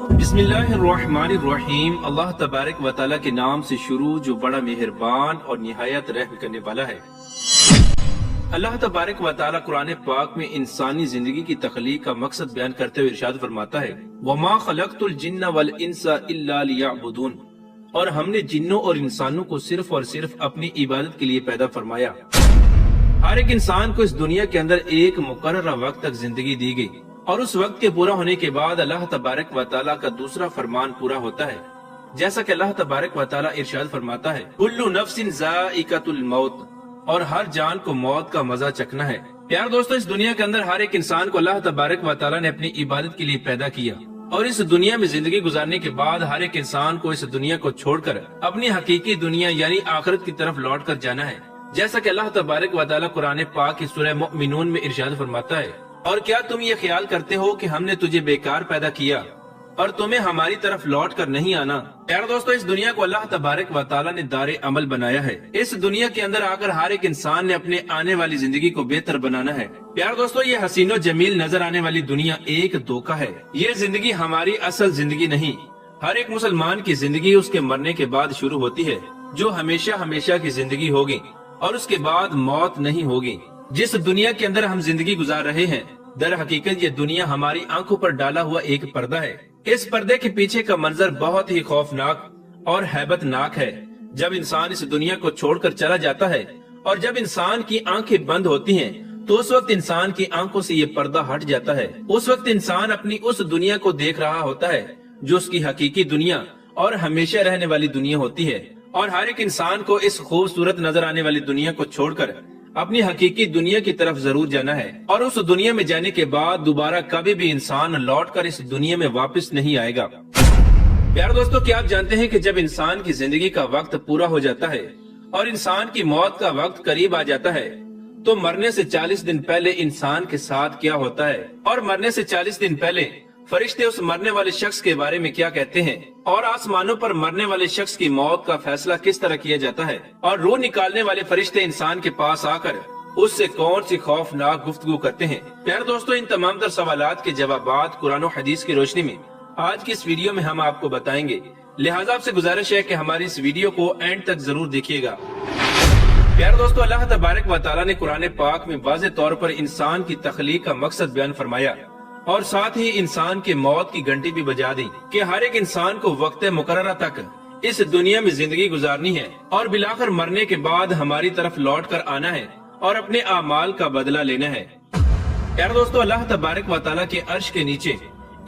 बिस्मिल्लाहिर्रहमानिर्रहीम। अल्लाह तबारक व तआला के नाम से शुरू जो बड़ा मेहरबान और निहायत रहम करने वाला है। अल्लाह तबारक व तआला कुरान पाक में इंसानी जिंदगी की तख्लीक का मकसद बयान करते हुए इरशाद फरमाता है, वमा खलक़तुल जिन्ना वल इंसा इल्ला लियअबुदून, और हमने जिन्नों और इंसानों को सिर्फ और सिर्फ अपनी इबादत के लिए पैदा फरमाया। हर एक इंसान को इस दुनिया के अंदर एक मुकर्रर वक्त तक जिंदगी दी गई और उस वक्त के पूरा होने के बाद अल्लाह तबारक व तआला का दूसरा फरमान पूरा होता है। जैसा कि अल्लाह तबारक व तआला इरशाद फरमाता है, कुल्लु नफ्सिन ज़ाइक़तुल मौत, और हर जान को मौत का मजा चखना है। प्यार दोस्तों, इस दुनिया के अंदर हर एक इंसान को अल्लाह तबारक व तआला ने अपनी इबादत के लिए पैदा किया और इस दुनिया में जिंदगी गुजारने के बाद हर एक इंसान को इस दुनिया को छोड़कर अपनी हकीकी दुनिया यानी आखिरत की तरफ लौट कर जाना है। जैसा कि अल्लाह तबारक व तआला कुरान पाक की सूरह मुमिनून में इरशाद फरमाता है, और क्या तुम ये ख्याल करते हो कि हमने तुझे बेकार पैदा किया और तुम्हें हमारी तरफ लौट कर नहीं आना। प्यारे दोस्तों, इस दुनिया को अल्लाह तबारक व तआला ने दारे अमल बनाया है। इस दुनिया के अंदर आकर हर एक इंसान ने अपने आने वाली जिंदगी को बेहतर बनाना है। प्यारे दोस्तों, ये हसीनो जमील नजर आने वाली दुनिया एक धोखा है। ये जिंदगी हमारी असल जिंदगी नहीं। हर एक मुसलमान की जिंदगी उसके मरने के बाद शुरू होती है, जो हमेशा हमेशा की जिंदगी होगी और उसके बाद मौत नहीं होगी। जिस दुनिया के अंदर हम जिंदगी गुजार रहे हैं, दर हकीकत ये दुनिया हमारी आंखों पर डाला हुआ एक पर्दा है। इस पर्दे के पीछे का मंजर बहुत ही खौफनाक और हैबतनाक है। जब इंसान इस दुनिया को छोड़कर चला जाता है और जब इंसान की आंखें बंद होती हैं, तो उस वक्त इंसान की आंखों से ये पर्दा हट जाता है। उस वक्त इंसान अपनी उस दुनिया को देख रहा होता है जो उसकी हकीकी दुनिया और हमेशा रहने वाली दुनिया होती है। और हर एक इंसान को इस खूबसूरत नजर आने वाली दुनिया को छोड़कर अपनी हकीकी दुनिया की तरफ जरूर जाना है। और उस दुनिया में जाने के बाद दोबारा कभी भी इंसान लौटकर इस दुनिया में वापस नहीं आएगा। प्यारे दोस्तों, क्या आप जानते हैं कि जब इंसान की जिंदगी का वक्त पूरा हो जाता है और इंसान की मौत का वक्त करीब आ जाता है, तो मरने से 40 दिन पहले इंसान के साथ क्या होता है और मरने से 40 दिन पहले फरिश्ते उस मरने वाले शख्स के बारे में क्या कहते हैं और आसमानों पर मरने वाले शख्स की मौत का फैसला किस तरह किया जाता है और रूह निकालने वाले फरिश्ते इंसान के पास आकर उससे कौन सी खौफनाक गुफ्तगू करते हैं। प्यारे दोस्तों, इन तमाम तर सवालात के जवाबात कुरान और हदीस की रोशनी में आज की इस वीडियो में हम आपको बताएंगे। लिहाजा आपसे गुजारिश है कि हमारी इस वीडियो को एंड तक जरूर देखिएगा। प्यारे दोस्तों, अल्लाह तबारक व तआला ने कुरान पाक में वाज़ेह तौर पर इंसान की तख्लीक का मकसद बयान फरमाया और साथ ही इंसान के मौत की घंटी भी बजा दी कि हर एक इंसान को वक्त मुकर्ररा तक इस दुनिया में जिंदगी गुजारनी है और बिलाखिर मरने के बाद हमारी तरफ लौट कर आना है और अपने आमाल का बदला लेना है। यार दोस्तों, अल्लाह तबारक व तआला के अर्श के नीचे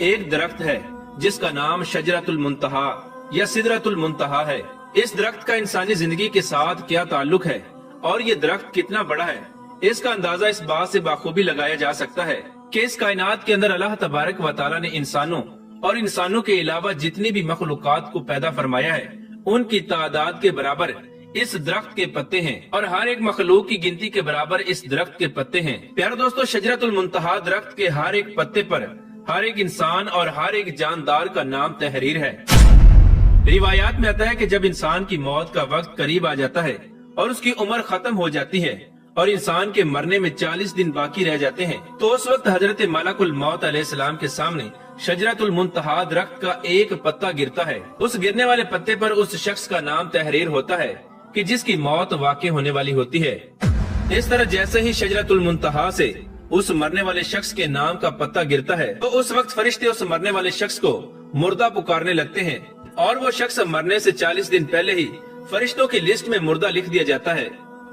एक दरख्त है जिसका नाम शजरतुल मुंतहा या सिदरतुल मुंतहा है। इस दरख्त का इंसानी जिंदगी के साथ क्या ताल्लुक है और ये दरख्त कितना बड़ा है, इसका अंदाजा इस बात से बाखूबी लगाया जा सकता है कि इस कायनात के अंदर अल्लाह तबारक व तआला ने इंसानों और इंसानों के अलावा जितनी भी मखलूकात को पैदा फरमाया है, उनकी तादाद के बराबर इस दरख्त के पत्ते हैं और हर एक मखलूक की गिनती के बराबर इस दरख्त के पत्ते हैं। प्यारे दोस्तों, शजरतुल मुंतहा दरख्त के हर एक पत्ते पर हर एक इंसान और हर एक जानदार का नाम तहरीर है। रिवायात में आता है कि जब इंसान की मौत का वक्त करीब आ जाता है और उसकी उम्र खत्म हो जाती है और इंसान के मरने में 40 दिन बाकी रह जाते हैं, तो उस वक्त हजरत मलकुल मौत अलैहिस्सलाम के सामने शजरतुल मुंतहा दरख्त का एक पत्ता गिरता है। उस गिरने वाले पत्ते पर उस शख्स का नाम तहरीर होता है कि जिसकी मौत वाक़ई होने वाली होती है। इस तरह जैसे ही शजरतुल मुंतहा से उस मरने वाले शख्स के नाम का पत्ता गिरता है, तो उस वक्त फरिश्ते उस मरने वाले शख्स को मुर्दा पुकारने लगते हैं और वो शख्स मरने से 40 दिन पहले ही फरिश्तों की लिस्ट में मुर्दा लिख दिया जाता है।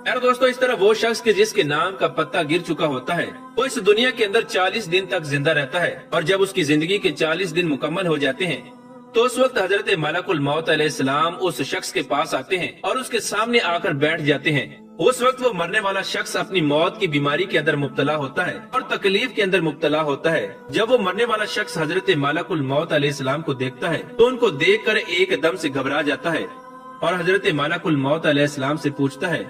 यार दोस्तों, इस तरह वो शख्स के जिसके नाम का पत्ता गिर चुका होता है, वो इस दुनिया के अंदर 40 दिन तक जिंदा रहता है और जब उसकी जिंदगी के 40 दिन मुकम्मल हो जाते हैं, तो उस वक्त हजरत मलकुल मौत अलैहिस्सलाम उस शख्स के पास आते हैं और उसके सामने आकर बैठ जाते हैं। उस वक्त वो मरने वाला शख्स अपनी मौत की बीमारी के अंदर मुब्तला होता है और तकलीफ के अंदर मुब्तला होता है। जब वो मरने वाला शख्स हजरत मलकुल मौत अलैहिस्सलाम को देखता है, तो उनको देखकर एकदम से घबरा जाता है और हजरत मलकुल मौत अलैहिस्सलाम से पूछता है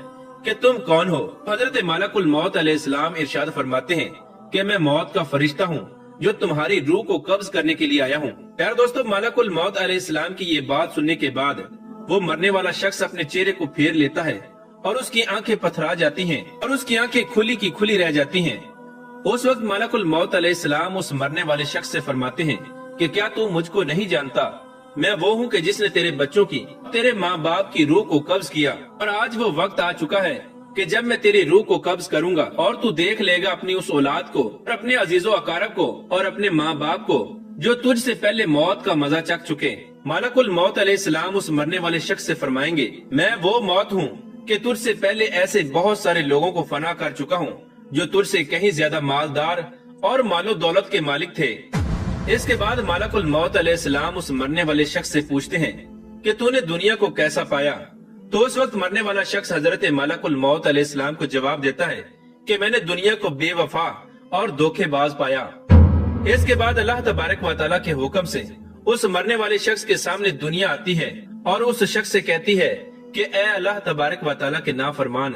कि तुम कौन हो। हजरत मलकुल मौत अलैहिस्सलाम इरशाद फरमाते हैं कि मैं मौत का फरिश्ता हूँ जो तुम्हारी रूह को कब्ज करने के लिए आया हूँ। यार दोस्तों, मलकुल मौत अलैहिस्सलाम की ये बात सुनने के बाद वो मरने वाला शख्स अपने चेहरे को फेर लेता है और उसकी आंखें पथरा जाती हैं और उसकी आंखें खुली की खुली रह जाती हैं। उस वक्त मलकुल मौत अलैहिस्सलाम उस मरने वाले शख्स से फरमाते हैं کہ کیا تو مجھ کو نہیں جانتا؟ میں وہ ہوں کہ جس نے تیرے بچوں کی، تیرے ماں باپ کی روح کو قبض کیا، اور آج وہ وقت آ چکا ہے کہ جب میں تیری روح کو قبض کروں گا اور تو دیکھ لے گا اپنی اس اولاد کو اور اپنے عزیز و اقارب کو اور اپنے ماں باپ کو جو تجھ سے پہلے موت کا مزہ چکھ چکے۔ ملک الموت علیہ السلام اس مرنے والے شخص سے فرمائیں گے، میں وہ موت ہوں کہ تجھ سے پہلے ایسے بہت سارے لوگوں کو فنا کر چکا ہوں جو تجھ سے کہیں زیادہ مالدار اور مال و دولت کے مالک تھے۔ اس کے بعد ملک الموت علیہ السلام اس مرنے والے شخص سے پوچھتے ہیں کہ تو نے دنیا کو کیسا پایا؟ تو اس وقت مرنے والا شخص حضرت ملک الموت علیہ السلام کو جواب دیتا ہے کہ میں نے دنیا کو بے وفا اور دھوکے باز پایا۔ اس کے بعد اللہ تبارک و تعالیٰ کے حکم سے اس مرنے والے شخص کے سامنے دنیا آتی ہے اور اس شخص سے کہتی ہے کہ اے اللہ تبارک و تعالیٰ کے نافرمان،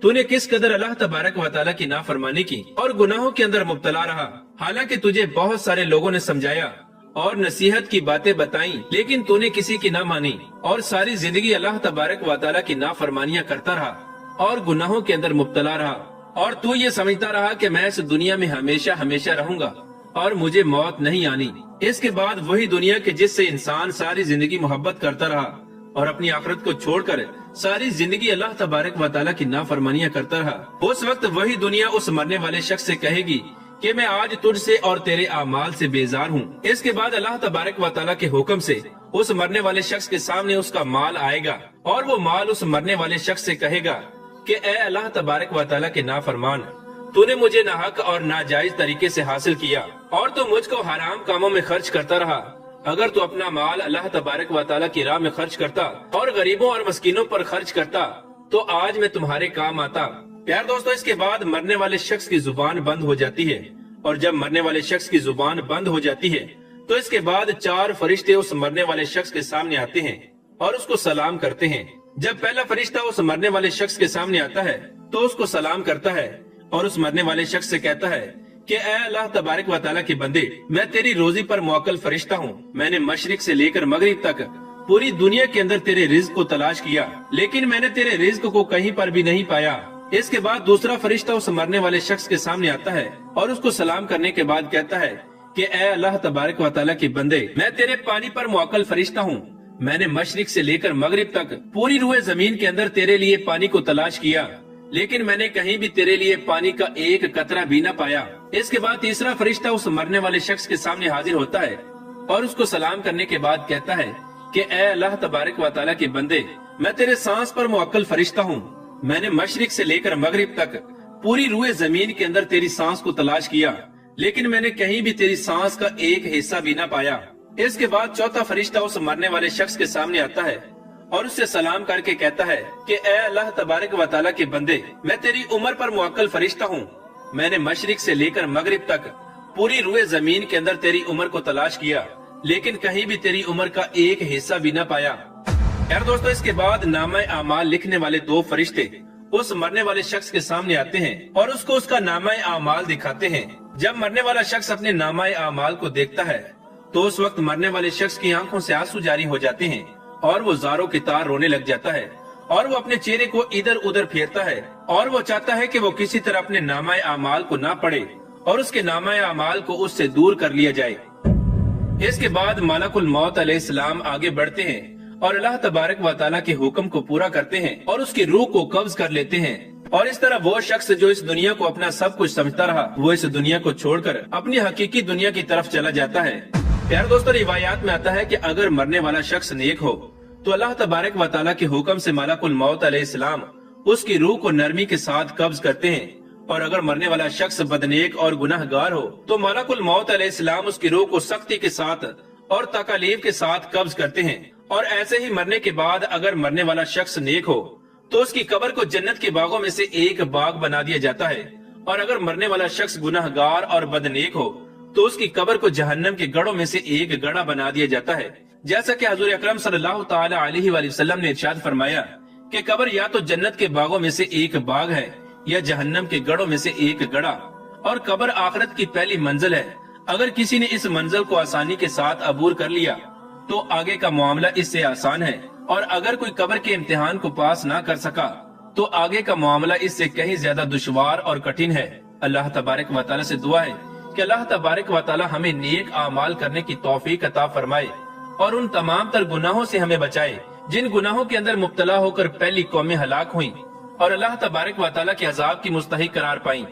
تو نے کس قدر اللہ تبارک و تعالیٰ کی نافرمانی کی اور گناہوں کے اندر مبتلا رہا، حالانکہ تجھے بہت سارے لوگوں نے سمجھایا اور نصیحت کی باتیں بتائیں، لیکن تو نے کسی کی نہ مانی اور ساری زندگی اللہ تبارک و تعالیٰ کی نافرمانیاں کرتا رہا اور گناہوں کے اندر مبتلا رہا، اور تو یہ سمجھتا رہا کہ میں اس دنیا میں ہمیشہ ہمیشہ رہوں گا اور مجھے موت نہیں آنی۔ اس کے بعد وہی دنیا کے جس سے انسان ساری زندگی محبت کرتا رہا اور اپنی آخرت کو چھوڑ کر ساری زندگی اللہ تبارک و تعالیٰ کی نافرمانیاں کرتا رہا، اس وقت وہی دنیا اس مرنے والے شخص سے کہے گی کہ میں آج تجھ سے اور تیرے اعمال سے بیزار ہوں۔ اس کے بعد اللہ تبارک و تعالیٰ کے حکم سے اس مرنے والے شخص کے سامنے اس کا مال آئے گا اور وہ مال اس مرنے والے شخص سے کہے گا کہ اے اللہ تبارک و تعالیٰ کے نافرمان، تو نے مجھے ناحق اور ناجائز طریقے سے حاصل کیا اور تو مجھ کو حرام کاموں میں خرچ کرتا رہا۔ اگر تو اپنا مال اللہ تبارک و تعالیٰ کی راہ میں خرچ کرتا اور غریبوں اور مسکینوں پر خرچ کرتا تو آج میں تمہارے کام آتا۔ پیار دوستو، اس کے بعد مرنے والے شخص کی زبان بند ہو جاتی ہے، اور جب مرنے والے شخص کی زبان بند ہو جاتی ہے تو اس کے بعد 4 فرشتے اس مرنے والے شخص کے سامنے آتے ہیں اور اس کو سلام کرتے ہیں۔ جب پہلا فرشتہ اس مرنے والے شخص کے سامنے آتا ہے تو اس کو سلام کرتا ہے اور اس مرنے والے شخص سے کہتا ہے کہ اے اللہ تبارک و تعالیٰ کے بندے، میں تیری روزی پر موکل فرشتہ ہوں۔ میں نے مشرق سے لے کر مغرب تک پوری دنیا کے اندر تیرے رزق کو تلاش کیا، لیکن میں نے تیرے رزق کو کہیں پر بھی نہیں پایا۔ اس کے بعد دوسرا فرشتہ اس مرنے والے شخص کے سامنے آتا ہے اور اس کو سلام کرنے کے بعد کہتا ہے کہ اے اللہ تبارک و تعالیٰ کے بندے، میں تیرے پانی پر موکل فرشتہ ہوں۔ میں نے مشرق سے لے کر مغرب تک پوری روئے زمین کے اندر تیرے لیے پانی کو تلاش کیا، لیکن میں نے کہیں بھی تیرے لیے پانی کا ایک قطرہ بھی نہ پایا۔ اس کے بعد تیسرا فرشتہ اس مرنے والے شخص کے سامنے حاضر ہوتا ہے اور اس کو سلام کرنے کے بعد کہتا ہے کہ اے اللہ تبارک و تعالیٰ کے بندے، میں تیرے سانس پر موکل فرشتہ ہوں۔ میں نے مشرق سے لے کر مغرب تک پوری روئے زمین کے اندر تیری سانس کو تلاش کیا، لیکن میں نے کہیں بھی تیری سانس کا ایک حصہ بھی نہ پایا۔ اس کے بعد چوتھا فرشتہ اس مرنے والے شخص کے سامنے آتا ہے اور اس سے سلام کر کے کہتا ہے کہ اے اللہ تبارک و تعالیٰ کے بندے، میں تیری عمر پر موکل فرشتہ ہوں۔ میں نے مشرق سے لے کر مغرب تک پوری روئے زمین کے اندر تیری عمر کو تلاش کیا، لیکن کہیں بھی تیری عمر کا ایک حصہ بھی نہ پایا۔ یار دوستو، اس کے بعد نامہ اعمال لکھنے والے 2 فرشتے اس مرنے والے شخص کے سامنے آتے ہیں اور اس کو اس کا نامہ اعمال دکھاتے ہیں۔ جب مرنے والا شخص اپنے نامہ اعمال کو دیکھتا ہے تو اس وقت مرنے والے شخص کی آنکھوں سے آنسو جاری ہو جاتے ہیں اور وہ زاروں کی طرح رونے لگ جاتا ہے اور وہ اپنے چہرے کو ادھر ادھر پھیرتا ہے اور وہ چاہتا ہے کہ وہ کسی طرح اپنے نامہ اعمال کو نہ پڑھے اور اس کے نامہ اعمال کو اس سے دور کر لیا جائے۔ اس کے بعد ملک الموت علیہ السلام آگے بڑھتے ہیں اور اللہ تبارک و تعالیٰ کے حکم کو پورا کرتے ہیں اور اس کی روح کو قبض کر لیتے ہیں، اور اس طرح وہ شخص جو اس دنیا کو اپنا سب کچھ سمجھتا رہا وہ اس دنیا کو چھوڑ کر اپنی حقیقی دنیا کی طرف چلا جاتا ہے۔ پیارے دوستو، روایات میں آتا ہے کہ اگر مرنے والا شخص نیک ہو تو اللہ تبارک و تعالیٰ کے حکم سے ملک الموت علیہ السلام اس کی روح کو نرمی کے ساتھ قبض کرتے ہیں، اور اگر مرنے والا شخص بدنیک اور گناہ گار ہو تو ملک الموت علیہ السلام اس کی روح کو سختی کے ساتھ اور تکالیف کے ساتھ قبض کرتے ہیں۔ اور ایسے ہی مرنے کے بعد اگر مرنے والا شخص نیک ہو تو اس کی قبر کو جنت کے باغوں میں سے ایک باغ بنا دیا جاتا ہے، اور اگر مرنے والا شخص گناہ گار اور بدنیک ہو تو اس کی قبر کو جہنم کے گڑھوں میں سے ایک گڑھا بنا دیا جاتا ہے، جیسا کہ حضور اکرم صلی اللہ تعالی علیہ وآلہ وسلم نے ارشاد فرمایا کہ قبر یا تو جنت کے باغوں میں سے ایک باغ ہے یا جہنم کے گڑھوں میں سے ایک گڑھا، اور قبر آخرت کی پہلی منزل ہے۔ اگر کسی نے اس منزل کو آسانی کے ساتھ عبور کر لیا تو آگے کا معاملہ اس سے آسان ہے، اور اگر کوئی قبر کے امتحان کو پاس نہ کر سکا تو آگے کا معاملہ اس سے کہیں زیادہ دشوار اور کٹھن ہے۔ اللہ تبارک و تعالی سے دعا ہے کہ اللہ تبارک و تعالی ہمیں نیک اعمال کرنے کی توفیق عطا فرمائے اور ان تمام تر گناہوں سے ہمیں بچائے جن گناہوں کے اندر مبتلا ہو کر پہلی قومیں ہلاک ہوئیں اور اللہ تبارک و تعالی کے عذاب کی مستحق قرار پائیں۔